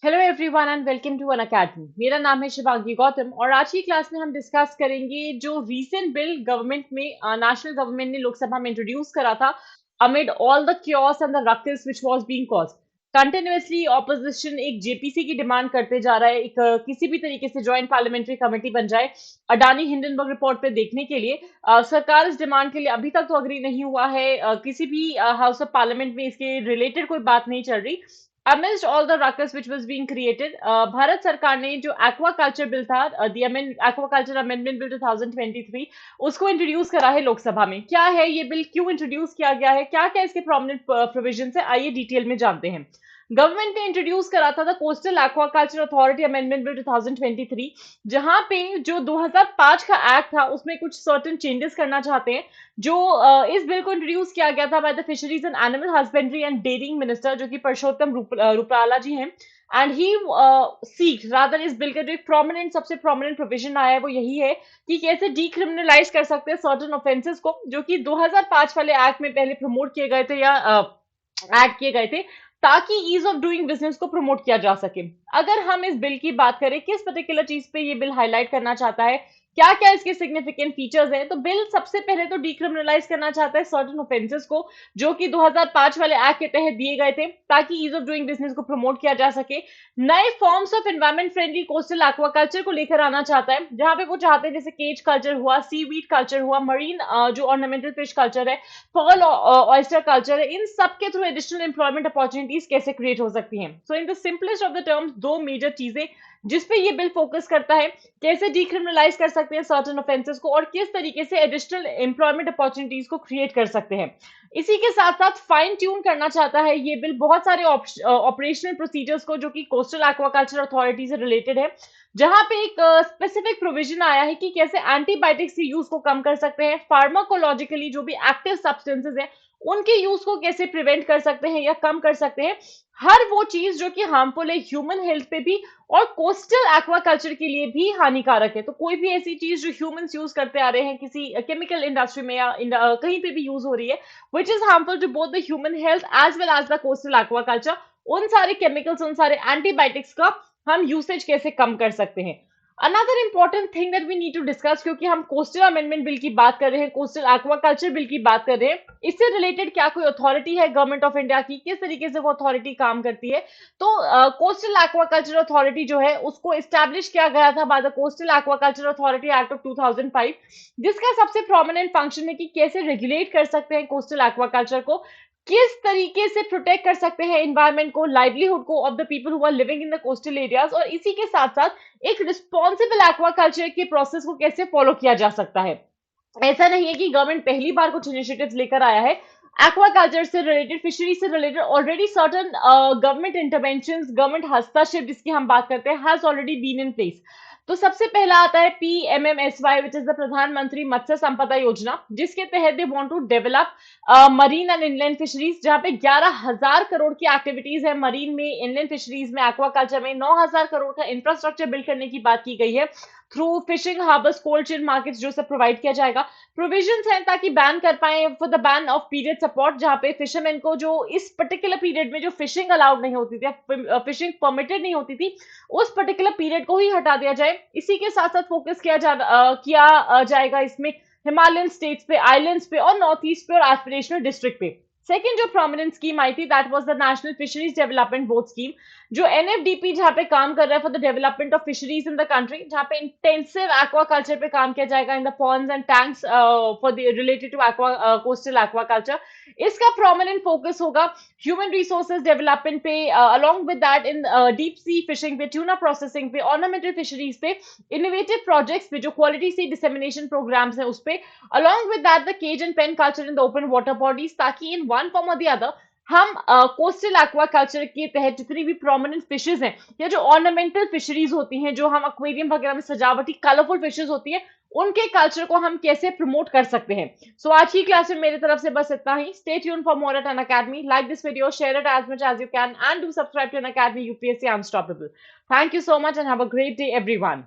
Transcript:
Hello everyone and welcome to Unacademy. मेरा नाम है शिवांगी गौतम और आज की क्लास में हम डिस्कस करेंगे जो रीसेंट बिल गवर्नमेंट में नेशनल गवर्नमेंट ने लोकसभा में इंट्रोड्यूस करा था amid all the chaos and the ruckus which was being caused. Continuously opposition एक जेपीसी की डिमांड करते जा रहा है, एक किसी भी तरीके से जॉइंट पार्लियामेंट्री कमेटी बन जाए अडानी हिंडनबर्ग रिपोर्ट पे देखने के लिए। सरकार इस डिमांड के लिए अभी तक तो अग्री नहीं हुआ है। किसी भी हाउस ऑफ पार्लियामेंट में इसके रिलेटेड कोई बात नहीं चल रही। amidst all the ruckus which was being created, Bharat सरकार ने जो एक्वाकल्चर बिल था, एक्वाकल्चर अमेंडमेंट बिल 2023, उसको इंट्रोड्यूस करा है लोकसभा में। क्या है ये बिल, क्यों इंट्रोड्यूस किया गया है, क्या क्या इसके प्रोमिनेंट प्रोविजन है, आइए डिटेल में जानते हैं। गवर्नमेंट ने इंट्रोड्यूस करा था the coastal aquaculture authority amendment bill 2023, जहां पे जो 2005 का एक्ट था उसमें कुछ सर्टेन चेंजेस करना चाहते हैं। जो इस बिल को इंट्रोड्यूस किया गया था by the fisheries and animal husbandry and dairying minister, जो कि परषोत्तम रूपाला जी हैं। एंड ही सीक रादर, इस बिल का जो एक प्रोमिनेंट सबसे प्रोमिनेंट प्रोविजन आया है वो यही है कि कैसे डीक्रिमिनलाइज कर सकते हैं सर्टेन ऑफेंसेस को, जो कि 2005 वाले एक्ट में पहले प्रमोट किए गए थे या ऐड किए गए थे, ताकि ईज ऑफ डूइंग बिजनेस को प्रमोट किया जा सके। अगर हम इस बिल की बात करें, किस पर्टिकुलर चीज पे ये बिल हाईलाइट करना चाहता है, क्या क्या इसके सिग्निफिकेंट फीचर्स हैं, तो बिल सबसे पहले तो डीक्रिमिनलाइज करना चाहता है सर्टेन ऑफेंसेस को जो कि 2005 वाले एक्ट के तहत दिए गए थे, ताकि ईज ऑफ डूइंग बिजनेस को प्रमोट किया जा सके। नए forms of environment friendly coastal aquaculture को लेकर आना चाहता है, जहां पे वो चाहते हैं जैसे केज कल्चर हुआ, सीवीड कल्चर हुआ, मरीन जो ऑर्नामेंटल फिश कल्चर है, पर्ल ऑयस्टर कल्चर है, इन सब के थ्रू एडिशनल एम्प्लॉयमेंट अपॉर्चुनिटीज कैसे क्रिएट हो सकती हैं। So in the simplest of the terms, दो मेजर चीजें जिसपे ये बिल फोकस करता है, कैसे डिक्रिमिनलाइज कर सकते हैं सर्टेन ऑफेंसेस को और किस तरीके से एडिशनल एम्प्लॉयमेंट अपॉर्चुनिटीज को क्रिएट कर सकते हैं। इसी के साथ साथ फाइन ट्यून करना चाहता है ये बिल बहुत सारे ऑपरेशनल प्रोसीजर्स को, जो कि कोस्टल एक्वाकल्चर अथॉरिटी से रिलेटेड है, जहां पे एक स्पेसिफिक प्रोविजन आया है कि कैसे एंटीबायोटिक्स के यूज को कम कर सकते हैं, फार्माकोलॉजिकली जो भी एक्टिव सब्सटेंसेस हैं उनके यूज को कैसे प्रिवेंट कर सकते हैं या कम कर सकते हैं। हर वो चीज जो कि हार्मफुल है ह्यूमन हेल्थ पे भी और कोस्टल एक्वाकल्चर के लिए भी हानिकारक है, तो कोई भी ऐसी चीज जो ह्यूमंस यूज करते आ रहे हैं किसी केमिकल इंडस्ट्री में या कहीं पे भी यूज हो रही है, which is harmful to both the human health as well as the coastal aquaculture, उन सारे केमिकल्स, उन सारे एंटीबायोटिक्स का हम यूसेज कैसे कम कर सकते हैं। Another important thing that we need to discuss, क्योंकि हम कोस्टल अमेंडमेंट बिल की बात कर रहे हैं, कोस्टल एक्वाकल्चर बिल की बात कर रहे हैं, इससे रिलेटेड क्या कोई अथॉरिटी है गवर्नमेंट ऑफ इंडिया की, किस तरीके से वो अथॉरिटी काम करती है। तो कोस्टल एक्वाकल्चर अथॉरिटी जो है उसको एस्टैब्लिश किया गया था by the coastal aquaculture authority act of 2005, जिसका सबसे प्रोमिनेंट फंक्शन है कि कैसे रेगुलेट कर सकते हैं कोस्टल एक्वाकल्चर को, किस तरीके से प्रोटेक्ट कर सकते हैं एनवायरमेंट को, लाइवलीहुड को of the people who are living in the coastal areas, और इसी के साथ साथ एक रिस्पॉन्सिबल एक्वाकल्चर के प्रोसेस को कैसे फॉलो किया जा सकता है। ऐसा नहीं है कि गवर्नमेंट पहली बार कुछ इनिशिएटिव्स लेकर आया है। एक्वाकल्चर से रिलेटेड, फिशरी से related already certain government intervention, government हस्तक्षेप जिसकी हम बात करते हैं, has already been in place. तो सबसे पहला आता है PMMSY, विच इज द प्रधानमंत्री मत्स्य संपदा योजना, जिसके तहत they want to develop marine and inland fisheries, जहां पे 11,000 करोड़ की एक्टिविटीज है मरीन में, इनलैंड फिशरीज में, एक्वाकल्चर में 9,000 करोड़ का इंफ्रास्ट्रक्चर बिल्ड करने की बात की गई है through fishing harbours, cold chain markets जो सब प्रोवाइड किया जाएगा। प्रोविजंस हैं ताकि बैन कर पाए for the ban of period support, जहां पे फिशरमैन को जो इस पर्टिकुलर पीरियड में जो फिशिंग अलाउड नहीं होती थी, फिशिंग परमिटेड नहीं होती थी, उस पर्टिकुलर पीरियड को ही हटा दिया जाए। इसी के साथ साथ फोकस किया जाएगा इसमें हिमालयन स्टेट्स पे, आइलैंड्स पे और नॉर्थ ईस्ट पे और एस्पिरेशनल डिस्ट्रिक्ट पे। सेकेंड जो प्रोमिनेंट स्कीम आई थी that was the national fisheries development board scheme, जो NFDP जहां पे काम कर रहा है for the development of fisheries in the country, जहां पे इंटेंसिव एक्वाकल्चर पे काम किया जाएगा in the ponds and tanks for the related to coastal aquaculture. इसका प्रोमिनेंट फोकस होगा ह्यूमन रिसोर्सेज डेवलपमेंट पे, along with that in deep C fishing पे, ट्यूना प्रोसेसिंग पे, ऑर्नामेंटल फिशरीज पे, इनोवेटिव प्रोजेक्ट्स पे, जो क्वालिटी सी डिसेमिनेशन प्रोग्राम्स है उस पे, along with that the cage and pen culture in the open water bodies, ताकि इन वन फॉर्म और द अदर हम कोस्टल एक्वाकल्चर के तहत जितनी भी प्रोमिनेंट फिशेज हैं या जो ऑर्नामेंटल फिशरीज होती हैं, जो हम एक्वेरियम वगैरह में सजावटी कलरफुल फिशेज होती है, उनके कल्चर को हम कैसे प्रमोट कर सकते हैं। सो आज की क्लास में मेरी तरफ से बस इतना ही। Stay tuned for more at Unacademy, like this video, share it as much as you can and do subscribe to Unacademy UPSC Unstoppable. Thank you so much and have a great day everyone.